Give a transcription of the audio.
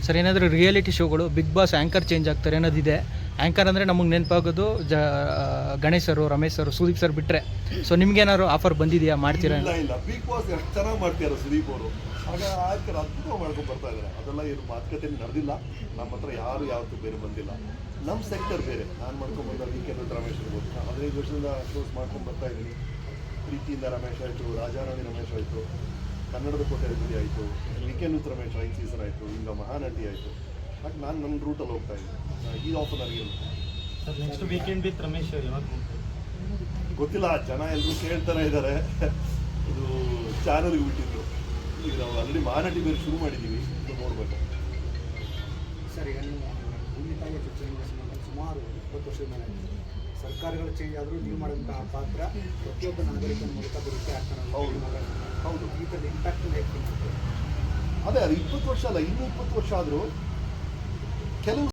Sir ಏನಾದರೂ reality ಶೋಗಳು big boss anchor change ಆಗ್ತಾರೆ ಅನ್ನೋದಿದೆ. ಆ್ಯಂಕರ್ ಅಂದರೆ ನಮಗೆ ನೆನಪಾಗೋದು ಗಣೇಶ್ ಸರು, ರಮೇಶ್ ಸರು, ಸುದೀಪ್ ಸರ್ ಬಿಟ್ಟರೆ. ಸೊ ನಿಮ್ಗೇನಾದ್ರು ಆಫರ್ ಬಂದಿದೆಯಾ, ಮಾಡ್ತೀರಾ? ಇಲ್ಲ ಬಿಗ್ ಬಾಸ್ ಎಷ್ಟು ಚೆನ್ನಾಗಿ ಮಾಡ್ತಿದ್ದಾರೆ ಸುದೀಪ್ ಅವರು. ಆಗ ಆಯ್ತು ಅದ್ಭುತ ಮಾಡ್ಕೊಂಡು ಬರ್ತಾ ಇದ್ದಾರೆ. ಅದೆಲ್ಲ ಏನು ಮಾತುಕತೆ ನಡೆದಿಲ್ಲ. ನಮ್ಮ ಹತ್ರ ಯಾರು ಯಾವತ್ತೂ ಬೇರೆ ಬಂದಿಲ್ಲ. ನಮ್ಮ ಸೆಕ್ಟರ್ ಬೇರೆ. ನಾನು ಮಾಡ್ಕೊಂಡು ಬಂದ ವೀಕೆಂಡ್ ರಮೇಶ್ ಇರ್ಬೋದು. 15 ವರ್ಷದಿಂದ ಶೋಸ್ ಮಾಡ್ಕೊಂಡು ಬರ್ತಾ ಇದ್ದೀನಿ. ಪ್ರೀತಿಯಿಂದ ರಮೇಶ್ ಆಯಿತು, ರಾಜಾರಾಣಿ ರಮೇಶ್ ಆಯಿತು, ಕನ್ನಡದ ಕೋಟೆ ಅಭಿವೃದ್ಧಿ ಆಯಿತು, ವೀಕೆಂಡ್ ವಿತ್ ರಮೇಶ್ 5 ಸೀಸನ್ ಆಯಿತು, ಈಗ ಮಹಾನಟಿ ಆಯಿತು. ಬಟ್ ನಾನು ನನ್ನ ರೂಟಲ್ಲಿ ಹೋಗ್ತಾ ಇದ್ದೀನಿ. ಈ ಆಫರ್ ನನಗೇನು sir next weekend with Ramesh ಯಾವಾಗ ಗೊತ್ತಿಲ್ಲ. ಜನ ಎಲ್ಲರೂ ಕೇಳ್ತಾನೆ ಇದ್ದಾರೆ. ಇದು ಚಾನಲ್ಗೆ ಬಿಟ್ಟಿದ್ರು. ಈಗ ನಾವು ಆಲ್ರೆಡಿ ಮಹಾನಟಿ ಬೇರೆ ಶುರು ಮಾಡಿದ್ದೀವಿ. ಇದು ನೋಡಬೇಕು. ಸರ್ ಈಗ ನೀವು ಭೂಮಿ ತಾಯಿಯ ಚಿತ್ರರಂಗ ಸುಮಾರು 20 ವರ್ಷದ ಮೇಲೆ ಸರ್ಕಾರಗಳು ಚೇಂಜ್ ಆದರೂ ನೀವು ಮಾಡಿದಂತಹ ಪಾತ್ರ ಪ್ರತಿಯೊಬ್ಬ ನಾಗರಿಕನ ಮೂಲಕ ಬರುತ್ತೆ ಆಗ್ತಾನೆ. ಹೌದು ಈ ಥರದ ಇಂಪ್ಯಾಕ್ಟ್ ಹೇಗೆ? ಅದೇ ಅದು 20 ವರ್ಷ ಅಲ್ಲ, ಇನ್ನೂ 20 ವರ್ಷ ಆದರೂ ಕೆಲವು